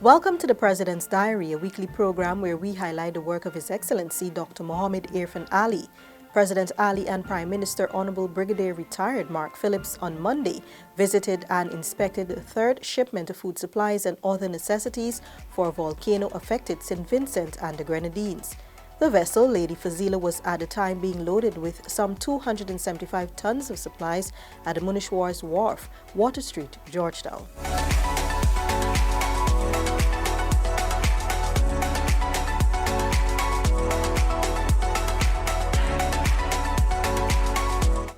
Welcome to the President's Diary, a weekly program where we highlight the work of His Excellency Dr. Mohamed Irfaan Ali. President Ali and Prime Minister Honorable Brigadier Retired Mark Phillips on Monday visited and inspected the third shipment of food supplies and other necessities for volcano-affected St. Vincent and the Grenadines. The vessel, Lady Fazila, was at the time being loaded with some 275 tons of supplies at the Munishwar's Wharf, Water Street, Georgetown.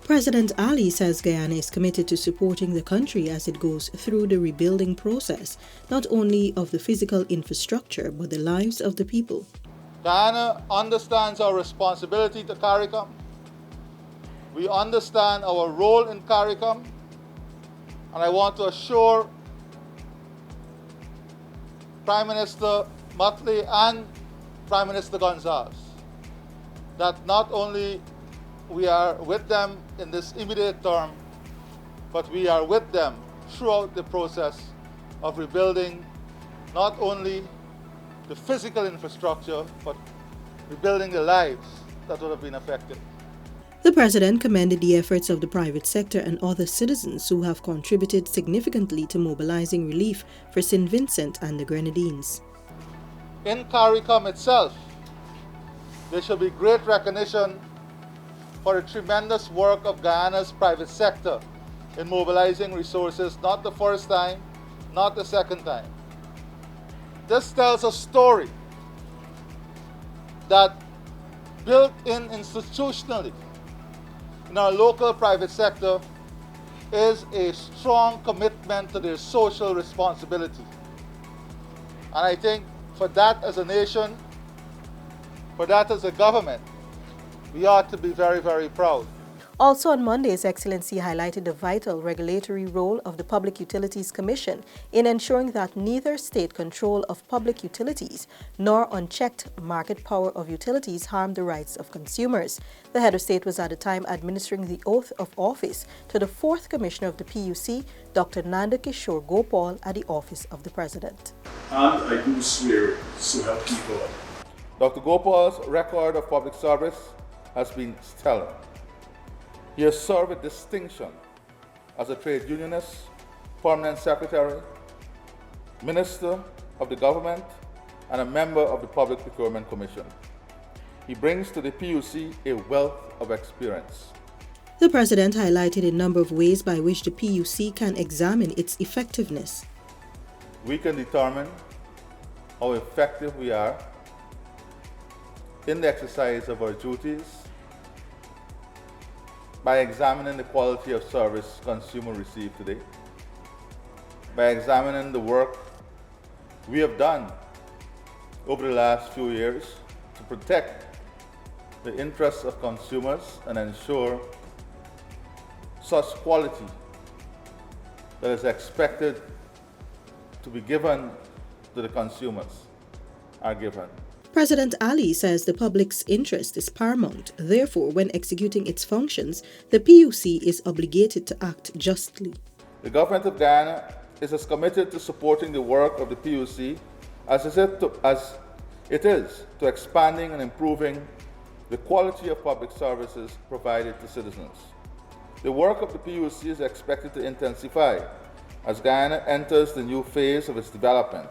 President Ali says Guyana is committed to supporting the country as it goes through the rebuilding process, not only of the physical infrastructure, but the lives of the people. Guyana understands our responsibility to CARICOM. We understand our role in CARICOM, and I want to assure Prime Minister Motley and Prime Minister Gonzalez that not only we are with them in this immediate term, but we are with them throughout the process of rebuilding not only the physical infrastructure, but rebuilding the lives that would have been affected. The President commended the efforts of the private sector and other citizens who have contributed significantly to mobilizing relief for St. Vincent and the Grenadines. In CARICOM itself, there should be great recognition for the tremendous work of Guyana's private sector in mobilizing resources, not the first time, not the second time. This tells a story that built in institutionally in our local private sector is a strong commitment to their social responsibility. And I think for that as a nation, for that as a government, we ought to be very, very proud. Also on Monday, His Excellency highlighted the vital regulatory role of the Public Utilities Commission in ensuring that neither state control of public utilities nor unchecked market power of utilities harm the rights of consumers. The head of state was at the time administering the oath of office to the fourth Commissioner of the PUC, Dr. Nanda Kishore Gopal, at the office of the President. And I do swear, so help me God. Dr. Gopal's record of public service has been stellar. He has served with distinction as a trade unionist, permanent secretary, minister of the government, and a member of the Public Procurement Commission. He brings to the PUC a wealth of experience. The President highlighted a number of ways by which the PUC can examine its effectiveness. We can determine how effective we are in the exercise of our duties by examining the quality of service consumers receive today, by examining the work we have done over the last few years to protect the interests of consumers and ensure such quality that is expected to be given to the consumers are given. President Ali says the public's interest is paramount. Therefore, when executing its functions, the PUC is obligated to act justly. The government of Guyana is as committed to supporting the work of the PUC as it is to expanding and improving the quality of public services provided to citizens. The work of the PUC is expected to intensify as Guyana enters the new phase of its development.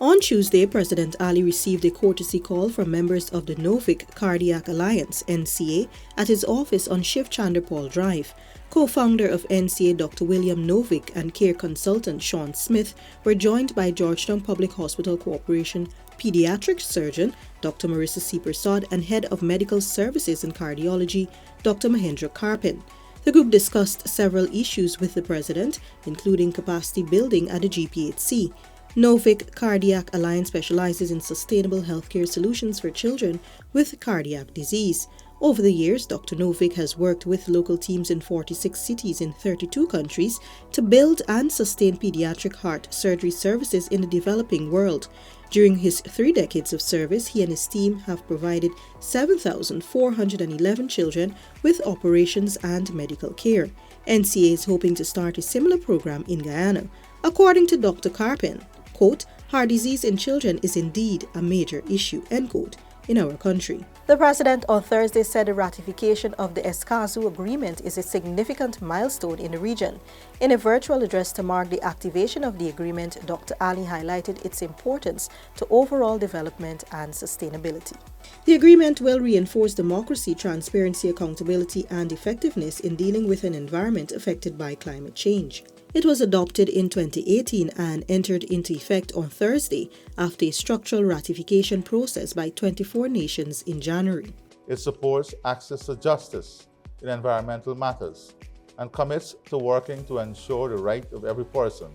On Tuesday, President Ali received a courtesy call from members of the Novik Cardiac Alliance, NCA, at his office on Shiv Chandra Paul Drive. Co-founder of NCA Dr. William Novik and care consultant Sean Smith were joined by Georgetown Public Hospital Corporation pediatric surgeon Dr. Marissa C. Prasad and head of medical services and cardiology Dr. Mahendra Karpin. The group discussed several issues with the President, including capacity building at the GPHC. Novik Cardiac Alliance specializes in sustainable healthcare solutions for children with cardiac disease. Over the years, Dr. Novik has worked with local teams in 46 cities in 32 countries to build and sustain pediatric heart surgery services in the developing world. During his 3 decades of service, he and his team have provided 7,411 children with operations and medical care. NCA is hoping to start a similar program in Guyana. According to Dr. Karpin, quote, Heart disease in children is indeed a major issue, end quote, in our country. The president on Thursday said the ratification of the Escazu agreement is a significant milestone in the region. In a virtual address to mark the activation of the agreement, Dr. Ali highlighted its importance to overall development and sustainability. The agreement will reinforce democracy, transparency, accountability, and effectiveness in dealing with an environment affected by climate change. It was adopted in 2018 and entered into effect on Thursday after a structural ratification process by 24 nations in January. It supports access to justice in environmental matters and commits to working to ensure the right of every person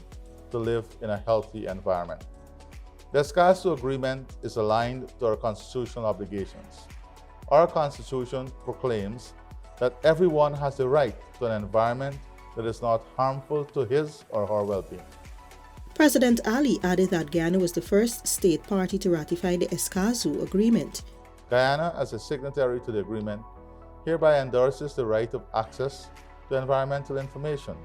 to live in a healthy environment. The Escazu Agreement is aligned to our constitutional obligations. Our Constitution proclaims that everyone has the right to an environment that is not harmful to his or her well-being. President Ali added that Guyana was the first state party to ratify the Escazu Agreement. Guyana, as a signatory to the agreement, hereby endorses the right of access to environmental information.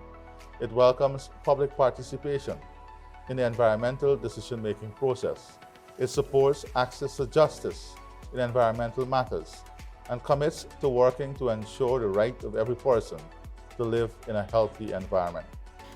It welcomes public participation in the environmental decision-making process. It supports access to justice in environmental matters and commits to working to ensure the right of every person to live in a healthy environment.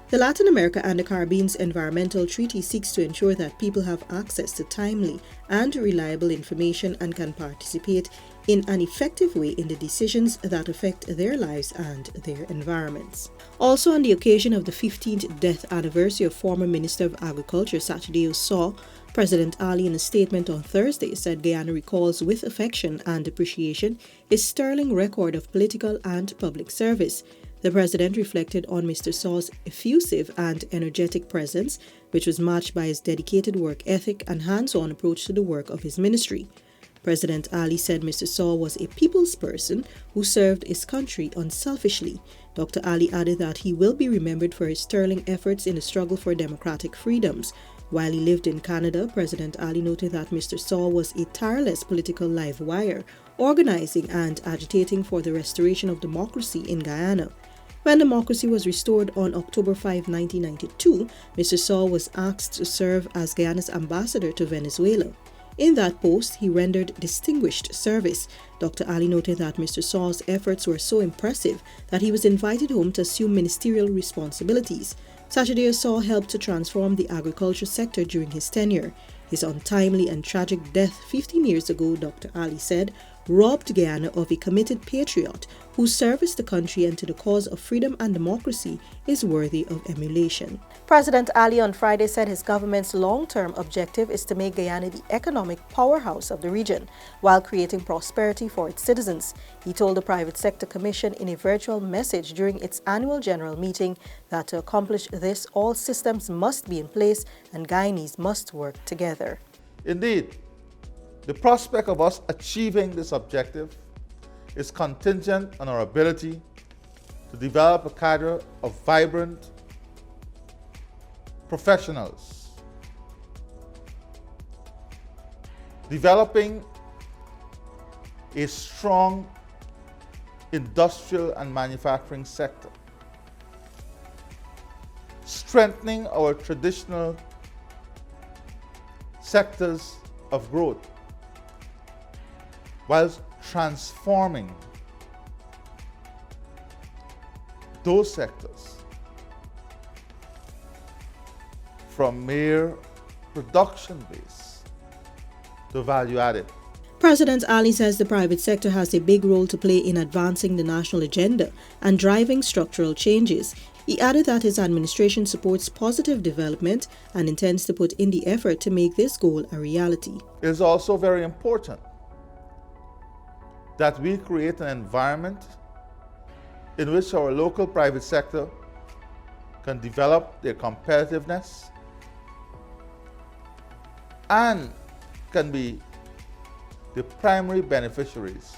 The Latin America and the Caribbean's Environmental Treaty seeks to ensure that people have access to timely and reliable information and can participate in an effective way in the decisions that affect their lives and their environments. Also, on the occasion of the 15th death anniversary of former Minister of Agriculture Sachideo Saw, President Ali, in a statement on Thursday, said Guyana recalls with affection and appreciation his sterling record of political and public service. The president reflected on Mr. Saw's effusive and energetic presence, which was matched by his dedicated work ethic and hands-on approach to the work of his ministry. President Ali said Mr. Saw was a people's person who served his country unselfishly. Dr. Ali added that he will be remembered for his sterling efforts in the struggle for democratic freedoms. While he lived in Canada, President Ali noted that Mr. Saw was a tireless political live wire, organizing and agitating for the restoration of democracy in Guyana. When democracy was restored on October 5, 1992, Mr. Saw was asked to serve as Guyana's ambassador to Venezuela. In that post, he rendered distinguished service. Dr. Ali noted that Mr. Saw's efforts were so impressive that he was invited home to assume ministerial responsibilities. Sachideo Saw helped to transform the agriculture sector during his tenure. His untimely and tragic death 15 years ago, Dr. Ali said, robbed Guyana of a committed patriot whose service to the country and to the cause of freedom and democracy is worthy of emulation. President Ali on Friday said his government's long-term objective is to make Guyana the economic powerhouse of the region while creating prosperity for its citizens. He told the Private Sector Commission in a virtual message during its annual general meeting that to accomplish this, all systems must be in place and Guyanese must work together. Indeed, the prospect of us achieving this objective is contingent on our ability to develop a cadre of vibrant professionals, developing a strong industrial and manufacturing sector, strengthening our traditional sectors of growth, whilst transforming those sectors from mere production base to value added. President Ali says the private sector has a big role to play in advancing the national agenda and driving structural changes. He added that his administration supports positive development and intends to put in the effort to make this goal a reality. It is also very important that we create an environment in which our local private sector can develop their competitiveness and can be the primary beneficiaries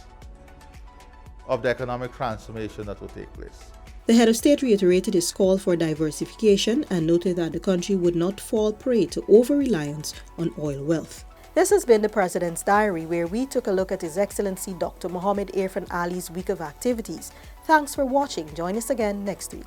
of the economic transformation that will take place. The head of state reiterated his call for diversification and noted that the country would not fall prey to over-reliance on oil wealth. This has been the President's Diary, where we took a look at His Excellency Dr. Mohamed Irfaan Ali's week of activities. Thanks for watching. Join us again next week.